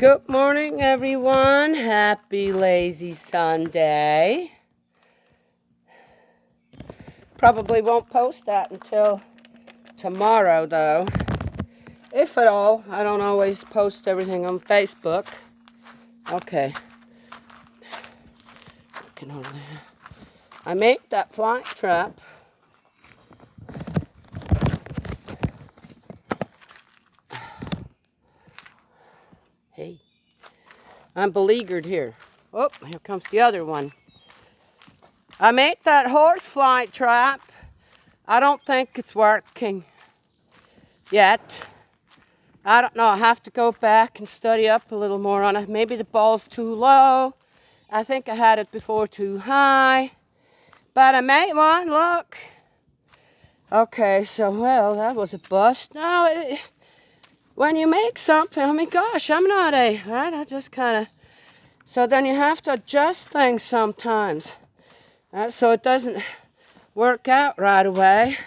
Good morning, everyone. Happy lazy Sunday. Probably won't post that until tomorrow, though. If at all. I don't always post everything on Facebook. Okay. I made that fly trap. Hey. I'm beleaguered here. Oh, here comes the other one. I made that horsefly trap. I don't think it's working yet. I don't know. I have to go back and study up a little more on it. Maybe the ball's too low. I think I had it before too high. But I made one. Look. Okay, so, well, that was a bust. No, when you make something, I mean, gosh, I'm not right? I just kind of... So then you have to adjust things sometimes. So it doesn't work out right away.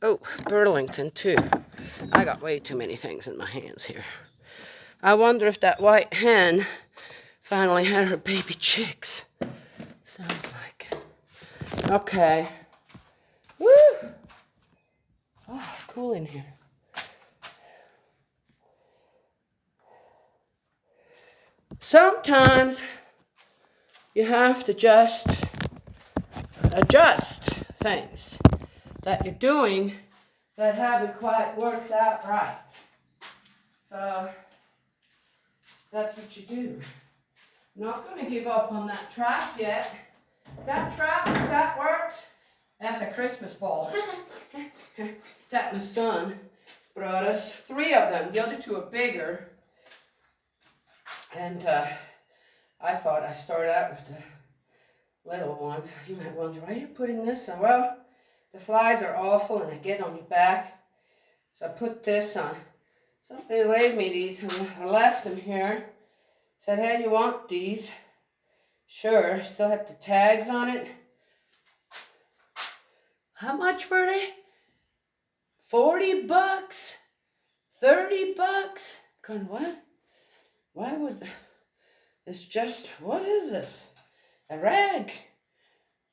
Oh, Burlington, too. I got way too many things in my hands here. I wonder if that white hen finally had her baby chicks. Sounds like it. Okay. Woo! Oh, cool in here. Sometimes you have to just adjust things that you're doing that haven't quite worked out right. So that's what you do. I'm not going to give up on that trap yet. That trap, if that works, that's a Christmas ball. That my son brought us 3 of them. The other 2 are bigger. And I thought I'd start out with the little ones. You might wonder, why are you putting this on? Well, the flies are awful and they get on your back. So I put this on. Somebody laid me these and I left them here. Said, hey, you want these? Sure. Still have the tags on it. How much were they? $40? $30? Going, what? Why would... It's just, what is this? A rag.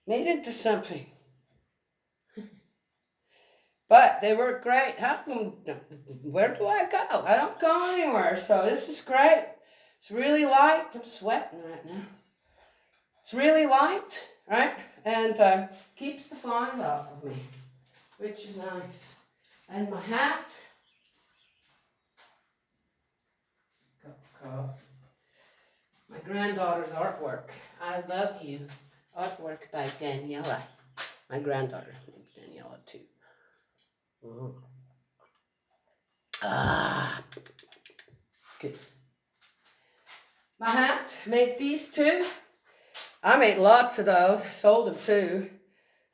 Made into something. But they work great. Where do I go? I don't go anywhere. So this is great. It's really light. I'm sweating right now. It's really light, right? And keeps the flies off of me, which is nice. And my hat. My granddaughter's artwork. I love you. Artwork by Daniela. My granddaughter named Daniela too. Mm. Ah, good. My hat. Made these 2. I made lots of those. Sold them too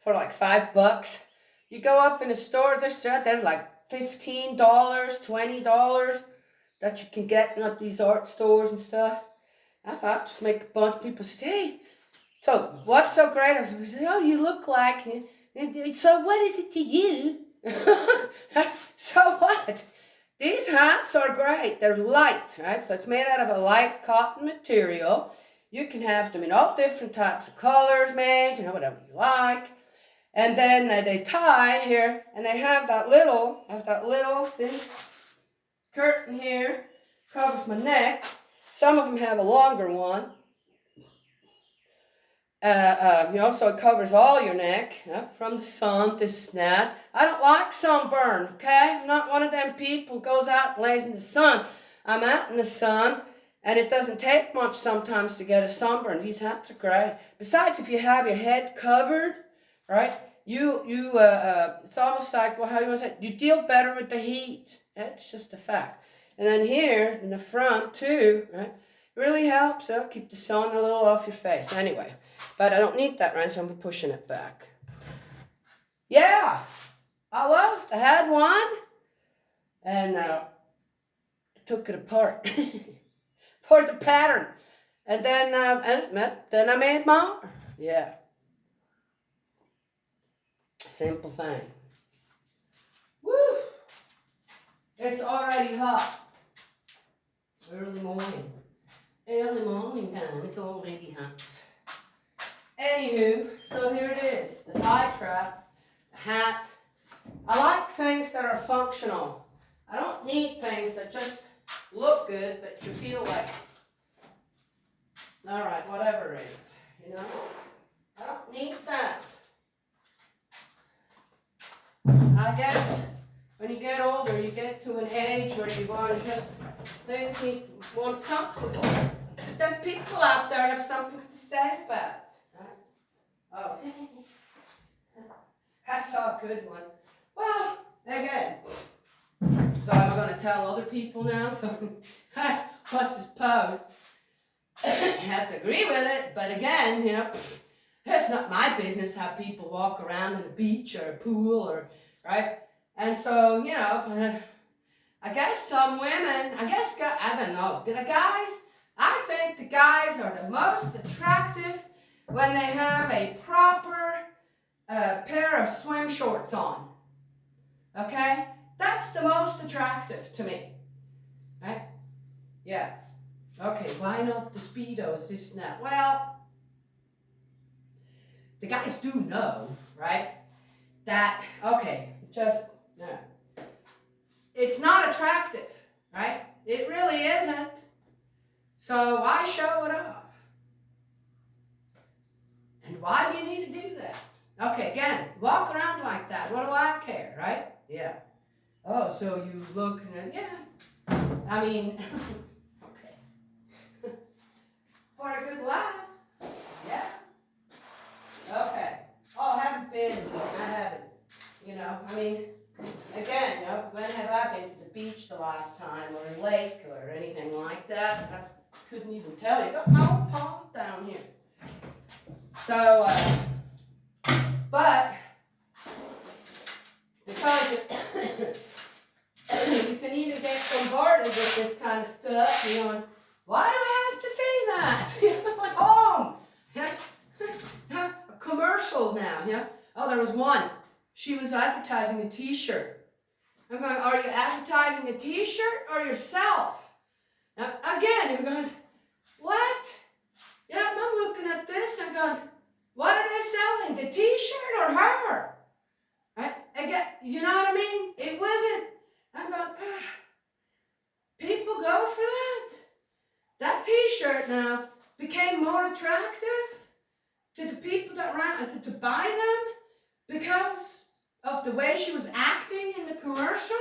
for like $5. You go up in a store, there's like $15, $20 that you can get at these art stores and stuff. I thought just make a bunch of people say, hey, so what's so great? I said, oh, you look like, so what is it to you? So what? These hats are great. They're light, right? So it's made out of a light cotton material. You can have them in all different types of colors made, whatever you like. And then they tie here, and they have that little, see, curtain here, covers my neck. Some of them have a longer one. So it covers all your neck, from the sun, this and that. I don't like sunburn, okay? I'm not one of them people who goes out and lays in the sun. I'm out in the sun, and it doesn't take much sometimes to get a sunburn. These hats are great. Besides, if you have your head covered, right, it's almost like, well, how you want to say it? You deal better with the heat. It's just a fact. And then here in the front too, right, really helps. Keep the sun a little off your face. Anyway, but I don't need that, right, so I'm pushing it back. Yeah, I had one, and took it apart for the pattern, and then I made more. Yeah, simple thing. Woo! already hot. Early morning. Early morning time, it's already hot. Anywho, so here it is. The tie trap, the hat. I like things that are functional. I don't need things that just look good, but you feel like, all right, whatever it is, you know? I don't need that. I guess when you get older, you get to an age where you want to just things need more comfortable. But then people out there have something to say about it. Right? Oh, I saw a good one. Well, again, so I'm going to tell other people now. So what's this post? I have to agree with it, but again, you know, it's not my business how people walk around in a beach or a pool or right. And so, you know, I guess some women, I don't know, the guys, I think the guys are the most attractive when they have a proper pair of swim shorts on. Okay? That's the most attractive to me. Right? Yeah. Okay, why not the Speedos, this and that? Well, the guys do know, right, that, okay, just, no. It's not attractive, right? It really isn't. So why show it off? And why do you need to do that? Okay, again, walk around like that. What do I care, right? Yeah. Oh, so you look, yeah. I mean, okay. For a good life. Yeah. Okay. Oh, I haven't been. I haven't. You know, I mean, again, you know, when have I been to the beach the last time or a lake or anything like that? I couldn't even tell you. Got my own pond down here. So, but because you can even get bombarded with this kind of stuff, you know, why do I have to say that? At home. Yeah. Commercials now, yeah. Oh, there was one. She was advertising a t-shirt. I'm going, are you advertising a t-shirt or yourself? Now, again, you're going, what? Yeah, I'm looking at this, I'm going, what are they selling, the t-shirt or her? Right? Again, you know what I mean? It wasn't, I'm going, people go for that. That t-shirt now became more attractive to the people that ran, to buy them because of the way she was acting in the commercial.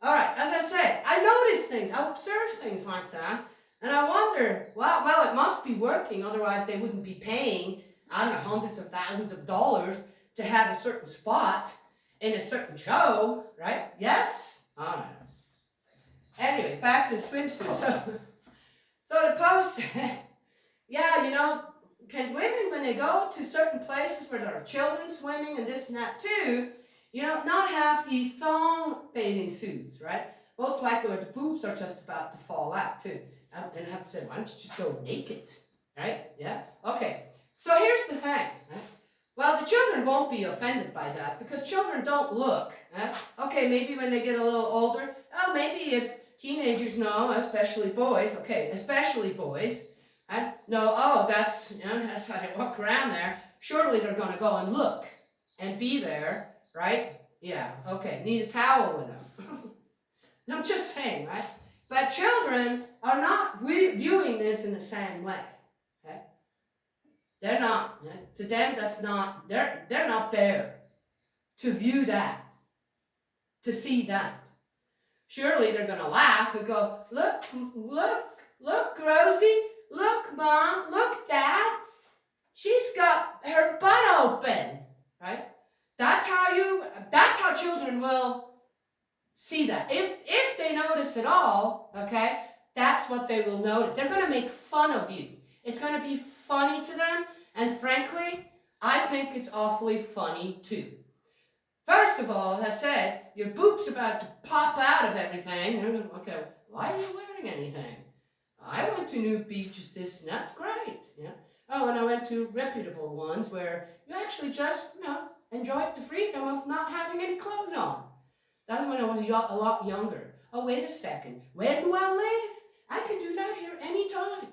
All right, as I said, I notice things, I observe things like that, and I wonder, well, it must be working, otherwise they wouldn't be paying, I don't know, hundreds of thousands of dollars to have a certain spot in a certain show, right? Yes? I don't know. Anyway, back to the swimsuit. So the post said, yeah, you know, can women, when they go to certain places where there are children swimming and this and that too, you know, not have these thong bathing suits, right? Most likely where the boobs are just about to fall out too. And then I have to say, why don't you just go naked, right? Yeah? Okay. So here's the thing, right? Well, the children won't be offended by that because children don't look. Okay, maybe when they get a little older, oh, maybe if teenagers know, especially boys, know, oh, that's, you know, that's how they walk around there. Surely they're going to go and look and be there, right? Yeah, okay, need a towel with them. I'm just saying, right? But children are not viewing this in the same way. Okay? They're not. To them, that's not. They're not there to view that, to see that. Surely they're going to laugh and go, look, Rosie, look, Mom, look, Dad. She's got her butt open, right? That's how children will see that. If they notice at all, okay, that's what they will notice. They're going to make fun of you. It's going to be funny to them, and frankly, I think it's awfully funny too. First of all, as I said, your boob's about to pop out of everything. Okay, why are you wearing anything? I went to new beaches, this and that's great. Yeah. Oh, and I went to reputable ones where you actually just, you know, enjoyed the freedom of not having any clothes on. That was when I was a lot younger. Oh, wait a second. Where do I live? I can do that here anytime.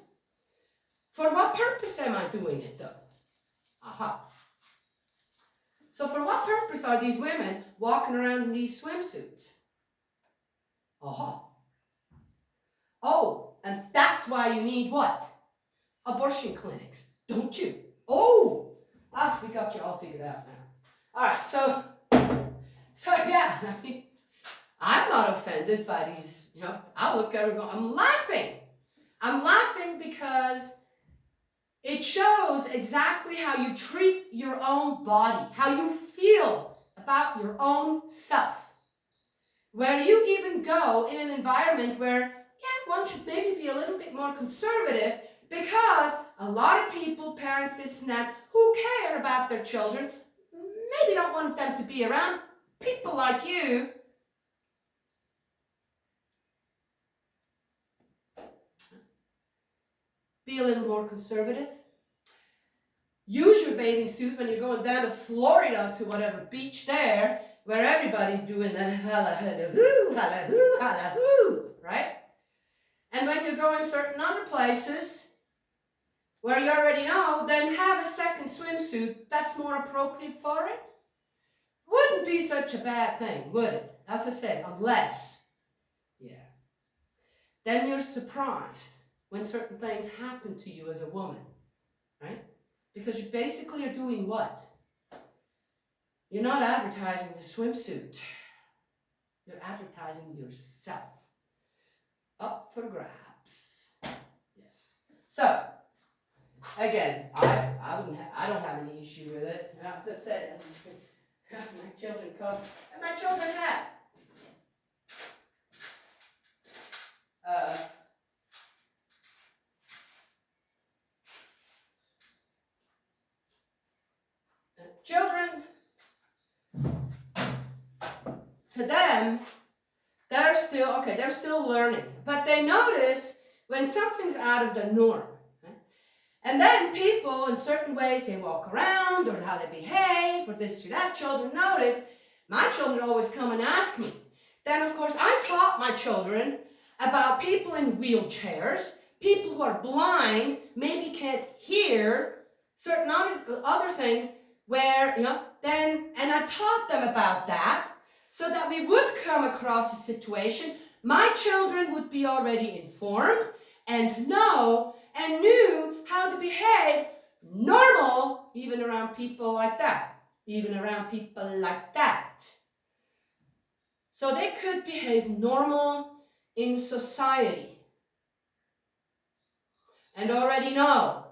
For what purpose am I doing it, though? Aha. So for what purpose are these women walking around in these swimsuits? Aha. Oh, and that's why you need what? Abortion clinics, don't you? Oh, we got you all figured out now. All right, so yeah, I mean, I'm not offended by these, I look at it and go, I'm laughing. I'm laughing because it shows exactly how you treat your own body, how you feel about your own self. Where you even go in an environment where, one should maybe be a little bit more conservative because a lot of people, parents, this and that, who care about their children, maybe don't want them to be around people like you. Be a little more conservative. Use your bathing suit when you're going down to Florida to whatever beach there, where everybody's doing the hula-hoo, right? And when you're going certain other places where you already know, then have a second swimsuit that's more appropriate for it. Wouldn't be such a bad thing, would it? As I said, unless, then you're surprised when certain things happen to you as a woman, right? Because you basically are doing what? You're not advertising the swimsuit. You're advertising yourself. Up for grabs. Yes. So, again, I don't have any issue with it. As I said, my children come, and my children have. Children, to them, they're still learning, but they notice when something's out of the norm. Right? And then people, in certain ways, they walk around, or how they behave, or this or that. Children notice. My children always come and ask me. Then, of course, I taught my children about people in wheelchairs, people who are blind, maybe can't hear, certain other things, where, and I taught them about that, so that we would come across a situation, my children would be already informed and knew how to behave normal, even around people like that. So they could behave normal in society and already know,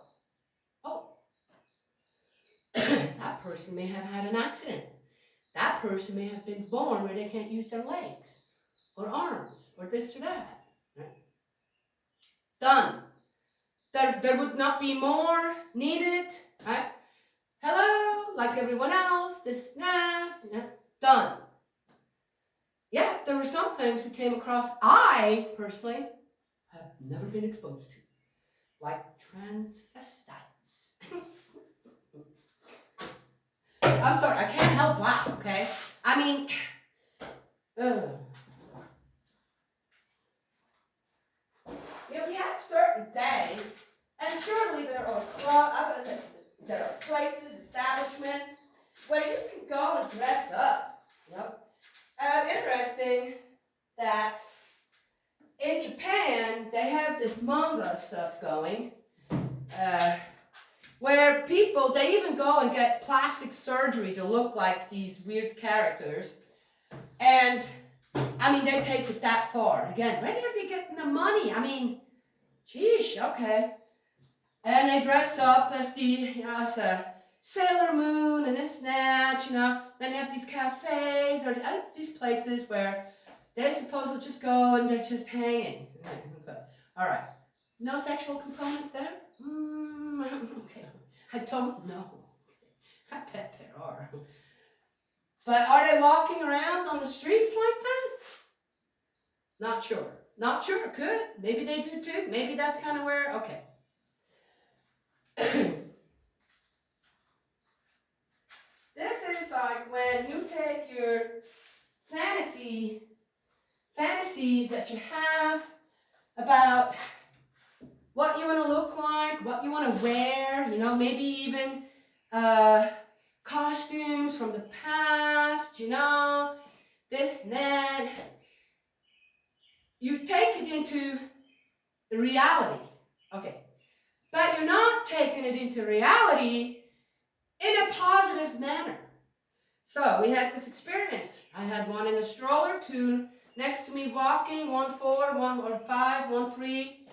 that person may have had an accident. That person may have been born where they can't use their legs or arms or this or that. Right? Done. There would not be more needed. Right? Hello, like everyone else, this, that, done. Yeah, there were some things we came across I, personally, have never been exposed to. Like transvestites. I'm sorry, I can't help laugh, okay? I mean, we have certain days, and surely there are there are places, establishments, where you can go and dress up. Interesting that in Japan, they have this manga stuff going, where people, they even go and get plastic surgery to look like these weird characters. And, I mean, they take it that far. Again, where are they getting the money? I mean, geesh, okay. And they dress up as as a Sailor Moon and this and that, Then they have these cafes or these places where they're supposed to just go and they're just hanging. Okay. All right. No sexual components there? Okay. I don't know. I bet there are. But are they walking around on the streets like that? Not sure. Not sure. Could. Maybe they do too. Maybe that's kind of where, okay. This is like when you take your fantasy fantasies that you have about what you want to look like, what you want to wear, you know, maybe even costumes from the past, you know, this and that. You take it into reality, okay, but you're not taking it into reality in a positive manner. So we had this experience. I had one in a stroller, two next to me walking, 1 4, 1 or 5, 1 3,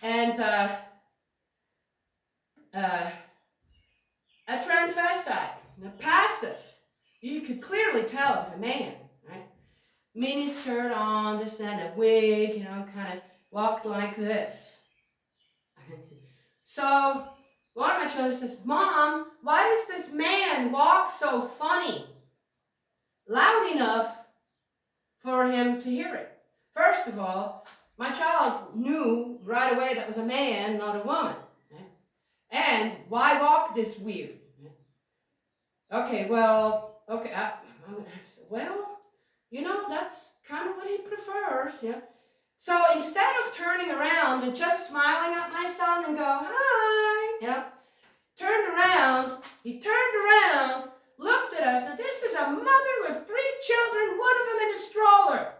and a transvestite passed us. You could clearly tell it was a man, right? Mini skirt on, this and that, a wig, you know, kind of walked like this. So one of my children says, "Mom, why does this man walk so funny?" Loud enough for him to hear it. First of all, my child knew right away that was a man, not a woman. And why walk this weird? Okay, well, you know, that's kind of what he prefers, yeah. So instead of turning around and just smiling at my son and go, "Hi," yeah, he turned around, looked at us, and this is a mother with 3 children, one of them in a stroller.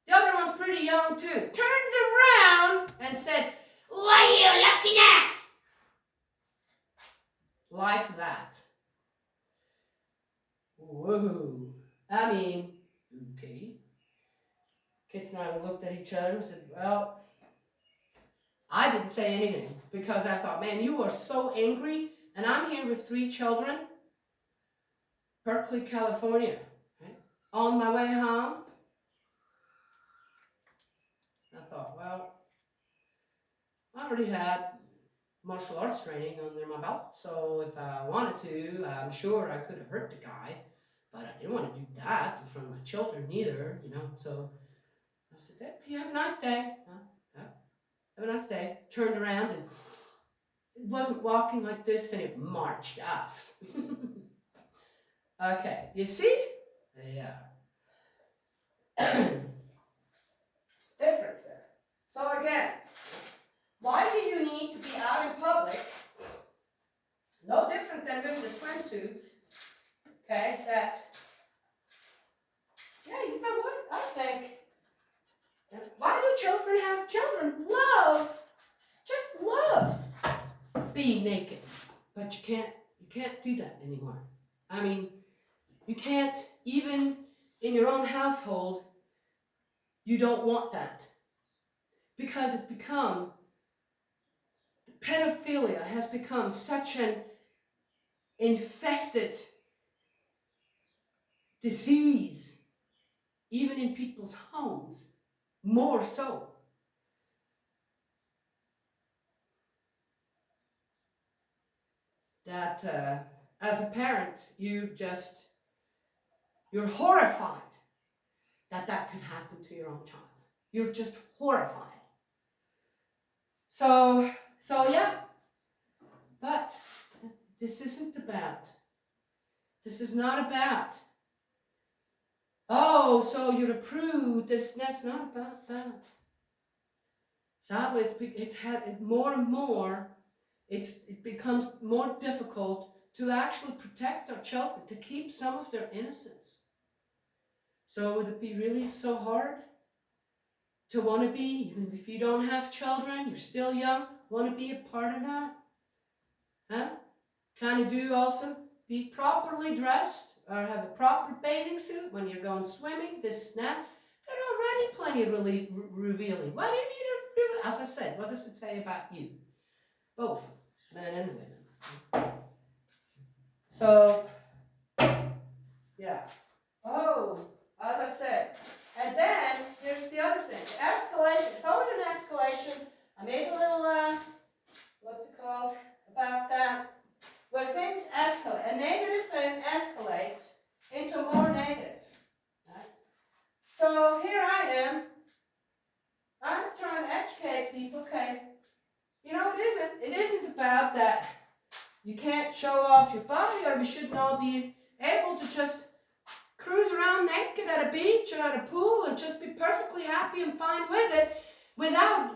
The other one's pretty young too. Turns around and says, "What are you looking at?" Like that. Whoa. I mean, okay. Kids and I looked at each other and said, well, I didn't say anything because I thought, man, you are so angry, and I'm here with 3 children, Berkeley, California, right? On my way home. I thought, well, I already had martial arts training under my belt, so if I wanted to, I'm sure I could have hurt the guy, but I didn't want to do that in front of my children either, you know, so I said, hey, you have a nice day. Have a nice day. Turned around and it wasn't walking like this, and it marched off. Okay, you see? Yeah. Difference there. So again, why do you need to be out in public? No different than with the swimsuits. Okay, that, yeah, you know what? I think, why do children have children? Just love being naked. But you can't do that anymore. I mean, you can't, even in your own household, you don't want that. Because it's become, pedophilia has become such an infested disease, even in people's homes, more so. That as a parent, you're horrified that could happen to your own child. You're just horrified. So yeah, but this isn't about, this is not about, oh, so you're a prude, that's not about that. Sadly, it had more and more, it becomes more difficult to actually protect our children, to keep some of their innocence. So would it be really so hard to want to be, even if you don't have children, you're still young, want to be a part of that? Huh? Kind of do also be properly dressed or have a proper bathing suit when you're going swimming, this and that. They're already plenty of really revealing. Why do you need to, as I said, what does it say about you? Both men and women. So, yeah. Oh, as I said. And then, here's the other thing. Escalation. It's always an escalation. I made a little, what's it called, about that. Where things escalate. A negative thing escalates into more negative. Right? So, here I am. I'm trying to educate people, okay. You know, it isn't about that you can't show off your body, or we should not be able to just cruise around naked at a beach or at a pool and just be perfectly happy and fine with it without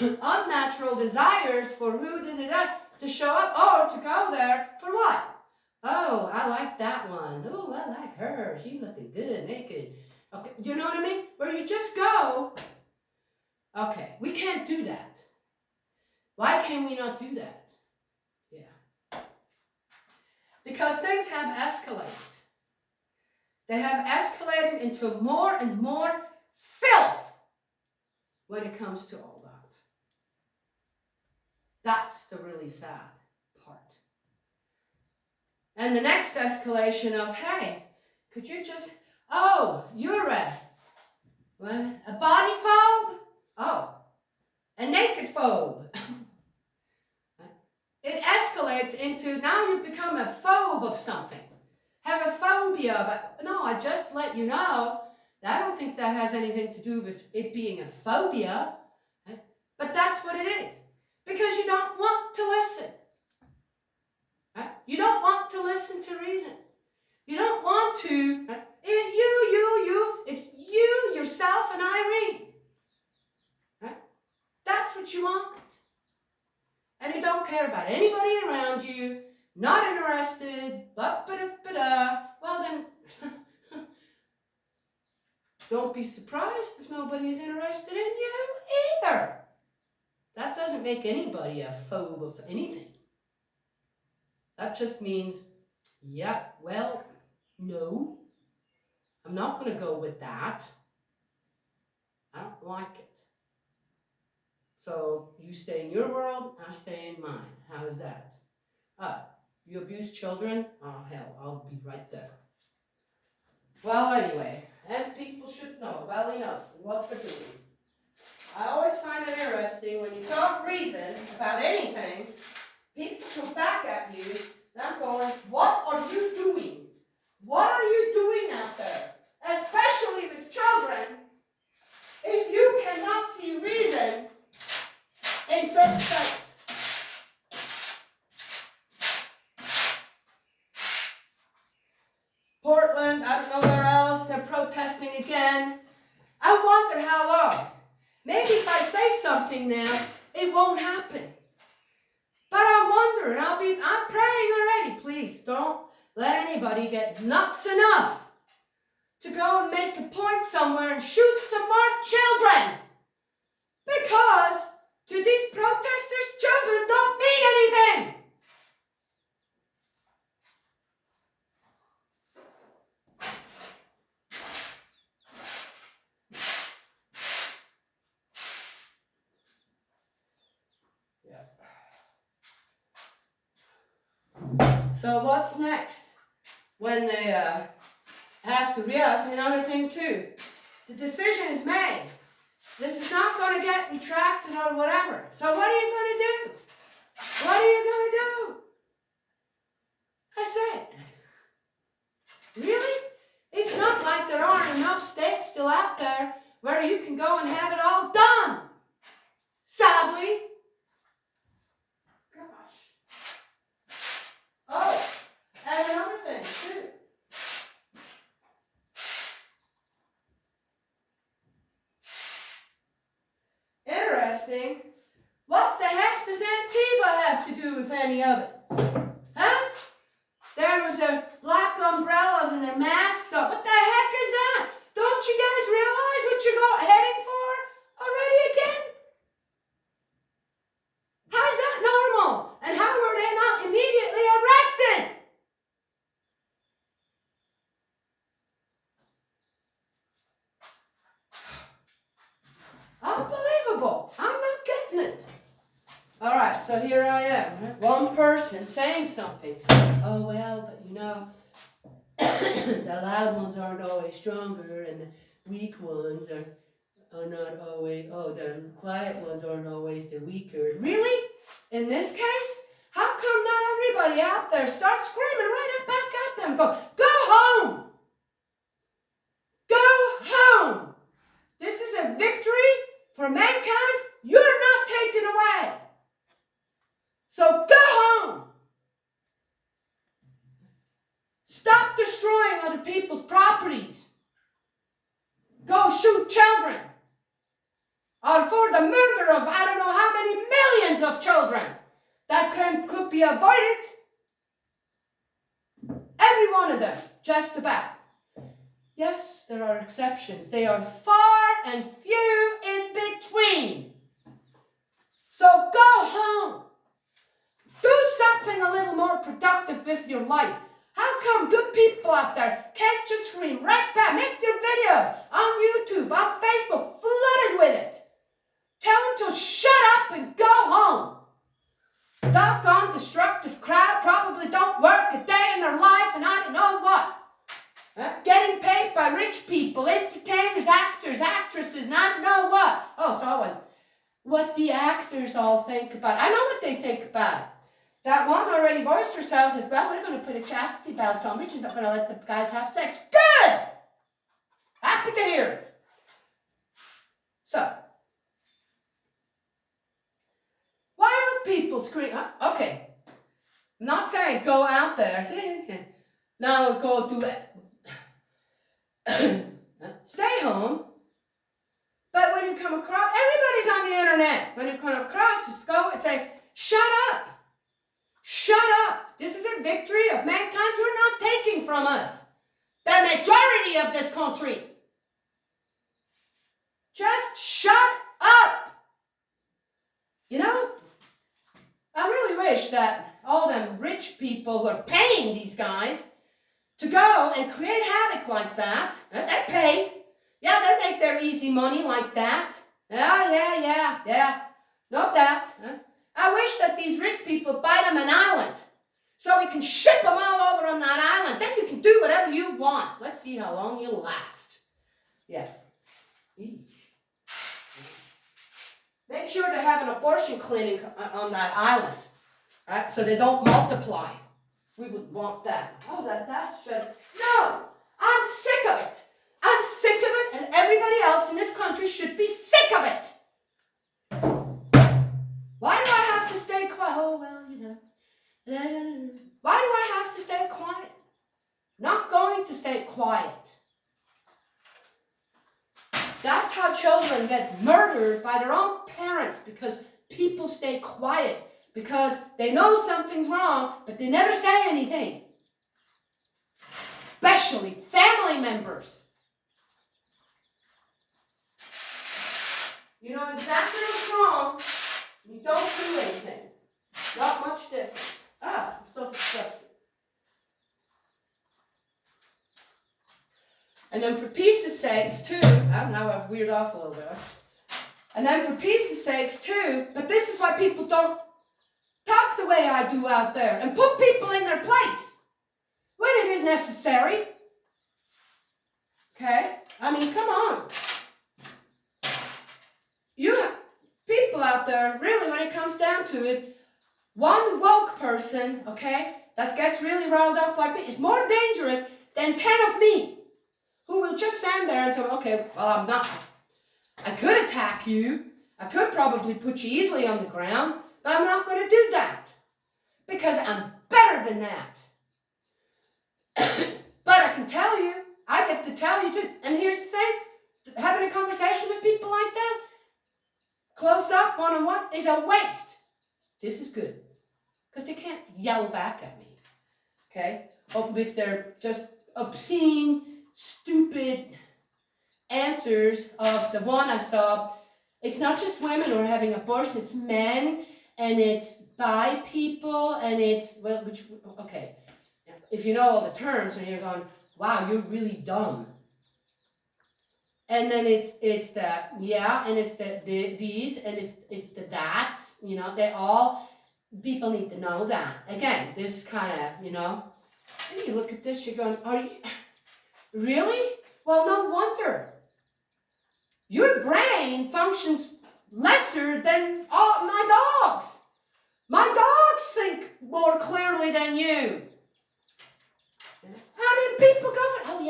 unnatural desires for who did it to show up or to go there for what? Oh, I like that one. Oh, I like her. She's looking good naked. Okay, you know what I mean? Where you just go, okay, we can't do that. Why can we not do that? Yeah. Because things have escalated. They have escalated into more and more filth when it comes to all that. That's the really sad part. And the next escalation of, hey, could you just, oh, you're a body phobe? Oh, a naked phobe. It escalates into, now you've become a phobe of something. Have a phobia, but no, I just let you know that I don't think that has anything to do with it being a phobia. But that's what it is. Because you don't want to listen. You don't want to listen to reason. You don't want to, it's you, yourself, and Irene. That's what you want. And you don't care about anybody around you, not interested, well then, don't be surprised if nobody is interested in you either. That doesn't make anybody a phobe of anything. That just means, yeah, well, no, I'm not going to go with that. I don't like it. So you stay in your world, I stay in mine. How is that? You abuse children? Oh, hell, I'll be right there. Well, anyway, and people should know well enough what they're doing. I always find it interesting when you talk reason about anything, people come back at you, and I'm going, what are you doing? What are you doing out there? Especially with children, if you cannot see reason in certain things. Portland, I don't know where else, they're protesting again. I wonder how long. Maybe if I say something now, it won't happen. But I wonder, and I'm praying already. Please don't let anybody get nuts enough to go and make a point somewhere and shoot some more children. Because to these protesters, children don't mean anything. So what's next? When they have to realize another thing too. The decision is made. This is not going to get retracted or whatever. So what are you going to do? What are you going to do? I said, really? It's not like there aren't enough states still out there where you can go and have it all done. Sadly. Oh, and another thing, too. Interesting. What the heck does Antifa have to do with any of it? Huh? There with their black umbrellas and their masks on. What the heck is that? Don't you guys realize what you're heading for already again? How is that normal? And how were they not immediately arrested? Unbelievable. I'm not getting it. All right, so here I am. One person saying something. Oh, well, but you know, the loud ones aren't always stronger and the weak ones are not always, the quiet ones aren't always the weaker. Really? In this case? How come not everybody out there starts screaming right up back at them? Go home! Go home! This is a victory for mankind you're not taking away. So go home! Stop destroying other people's properties. Go the murder of I don't know how many millions of children that could be avoided. Every one of them, just about. Yes, there are exceptions. They are far and few in between. So go home. Do something a little more productive with your life. How come good people out there can't just scream right back? Make your videos on YouTube, on Facebook, flooded with it. Tell them to shut up and go home. Doggone destructive crowd probably don't work a day in their life and I don't know what. Getting paid by rich people, entertainers, actors, actresses, and I don't know what. Oh, so what the actors all think about. I know what they think about it. That one already voiced herself as, well, we're going to put a chastity belt on. We're just not going to let the guys have sex. Good! Happy to hear it. So, why don't people scream? Okay. I'm not saying go out there. Now go do it. Stay home. But when you come across, everybody's on the internet. When you come across, just go and say, shut up. Shut up. This is a victory of mankind you're not taking from us. The majority of this country. Just shut up. You know, I really wish that all them rich people who are paying these guys to go and create havoc like that, they're paid. Yeah, they make their easy money like that. Yeah. No doubt. I wish that these rich people buy them an island so we can ship them all over on that island. Then you can do whatever you want. Let's see how long you last. Yeah. Make sure to have an abortion clinic on that island, right? So they don't multiply. We would want that. Oh, that's just, no, I'm sick of it. I'm sick of it, and everybody else in this country should be sick of it. Why do I have to stay quiet? Oh, well, you know. Why do I have to stay quiet? Not going to stay quiet. That's how children get murdered by their own parents, because people stay quiet, because they know something's wrong, but they never say anything. Especially family members. You know exactly what's wrong. You don't do anything. Not much different. I'm so disgusted. And then for peace sakes too, now I've weirded off a little bit. And then for peace sakes too, but this is why people don't talk the way I do out there and put people in their place when it is necessary. Okay? I mean, come on. You have people out there, really, when it comes down to it, one woke person, okay, that gets really riled up like me is more dangerous than 10 of me, who will just stand there and say, okay, well, I'm not. I could attack you. I could probably put you easily on the ground, but I'm not going to do that because I'm better than that. But I can tell you, I get to tell you too. And here's the thing, having a conversation with people like that, close up, one-on-one, is a waste. This is good. Because they can't yell back at me. Okay? Or with their just obscene, stupid answers of the one I saw. It's not just women who are having abortion, it's men, and it's bi people, and it's, well, which, okay. If you know all the terms, and you're going, wow, you're really dumb. And then it's the, yeah, and it's the these, and it's the that's, you know, they all, people need to know that. Again, this kind of, you know, and you look at this, you're going, are you, really? Well, no wonder. Your brain functions lesser than all my dogs. My dogs think more clearly than you. How many people go, oh,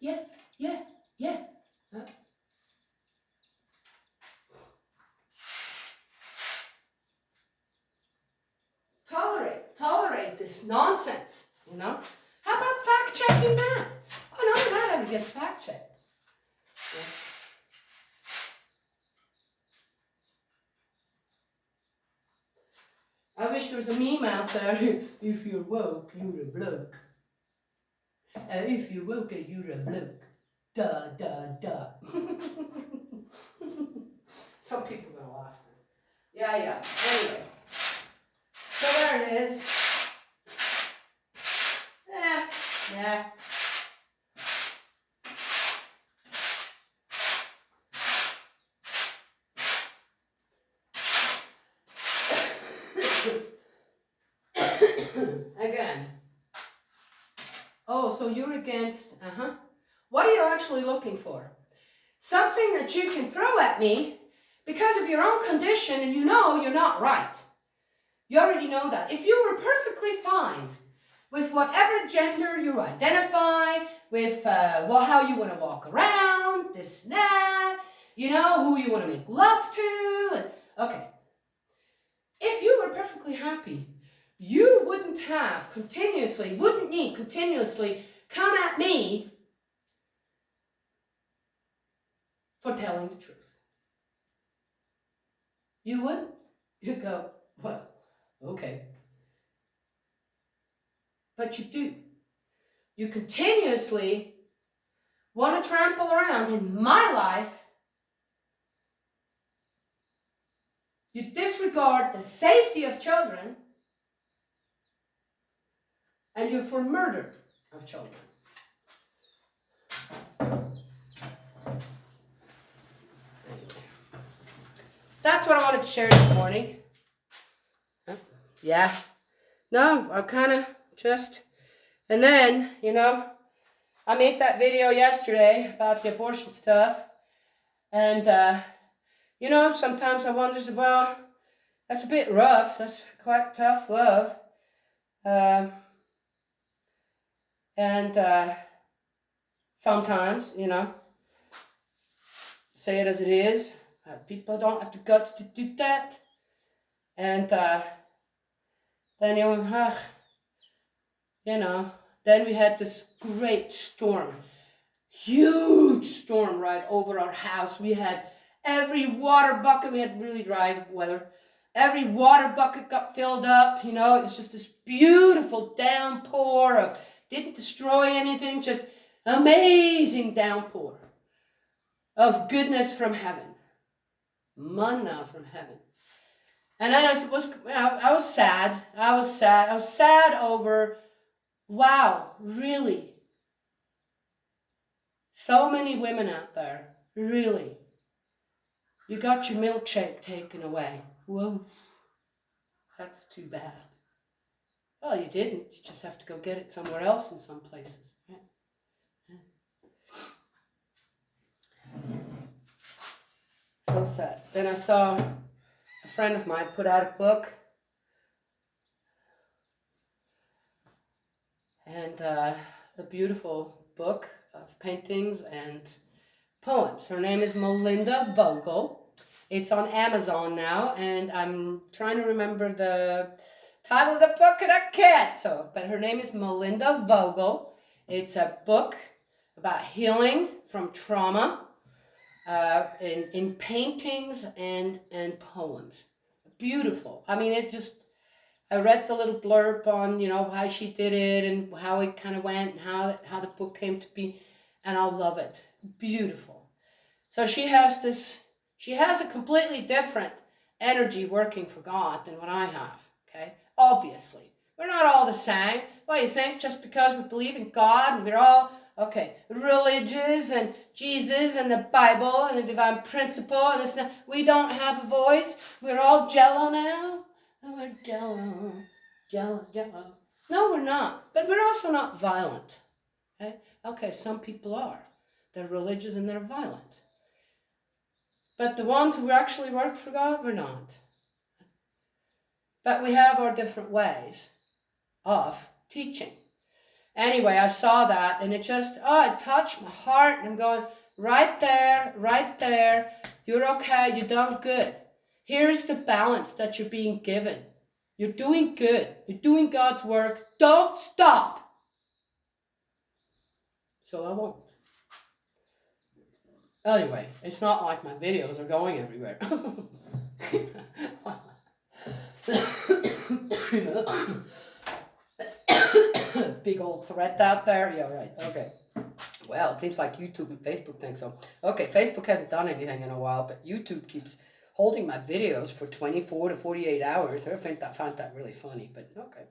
yeah. Huh? Tolerate this nonsense, you know? How about fact-checking that? Oh, no, not ever gets fact-checked. Yeah. wish there was a meme out there. If you're woke, you're a bloke. If you're woke, you're a bloke. Da, da, da. Some people are gonna laugh. Yeah. Anyway. So there it is. Yeah. Again. Oh, so you're against, What are you actually looking for? Something that you can throw at me because of your own condition and you know you're not right. You already know that. If you were perfectly fine with whatever gender you identify, with how you want to walk around, this and that, who you want to make love to, okay. If you were perfectly happy, you wouldn't need continuously come at me for telling the truth. You wouldn't. You'd go, well, okay. But you do. You continuously want to trample around in my life. You disregard the safety of children. And you're for murder of children. That's what I wanted to share this morning. Yeah. No, I kind of just... And then, I made that video yesterday about the abortion stuff. And, sometimes I wonder, well, that's a bit rough. That's quite tough love. Sometimes, say it as it is. People don't have the guts to do that. And then then we had this great storm. Huge storm right over our house. We had every water bucket, we had really dry weather. Every water bucket got filled up, it was just this beautiful downpour didn't destroy anything, just amazing downpour of goodness from heaven. Manna from heaven. And I was sad. I was sad over, wow, really? So many women out there, really? You got your milkshake taken away. Whoa, that's too bad. Well, you didn't. You just have to go get it somewhere else in some places. Right? So sad. Then I saw a friend of mine put out a book. And a beautiful book of paintings and poems. Her name is Melinda Vogel. It's on Amazon now, and I'm trying to remember the title of the book and I can't. But her name is Melinda Vogel. It's a book about healing from trauma in paintings and poems. Beautiful. I mean, I read the little blurb on, how she did it and how it kind of went and how the book came to be, and I love it. Beautiful. So she has a completely different energy working for God than what I have, okay? Obviously. We're not all the same. What do you think? Just because we believe in God and we're all, religious and Jesus and the Bible and the divine principle and this, we don't have a voice. We're all jello now. Oh, we're jello. No, we're not. But we're also not violent. Okay, some people are. They're religious and they're violent. But the ones who actually work for God, we're not. But we have our different ways of teaching. Anyway, I saw that and it touched my heart. And I'm going, right there. You're okay. You've done good. Here's the balance that you're being given. You're doing good. You're doing God's work. Don't stop. So I won't. Anyway, it's not like my videos are going everywhere. You know? Big old threat out there. Yeah, right. Okay. Well, it seems like YouTube and Facebook think so. Okay, Facebook hasn't done anything in a while, but YouTube keeps holding my videos for 24 to 48 hours. I find that really funny, but okay.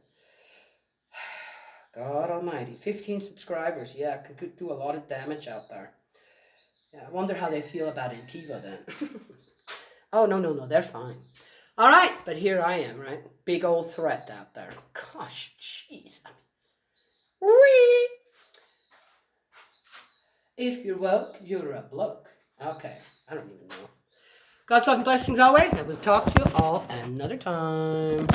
God almighty. 15 subscribers. Yeah, could do a lot of damage out there. Yeah, I wonder how they feel about Antiva then. Oh, no, they're fine. All right, but here I am, right? Big old threat out there. Gosh, jeez. Whee! If you're woke, you're a bloke. Okay, I don't even know. God's love and blessings always, and we'll talk to you all another time.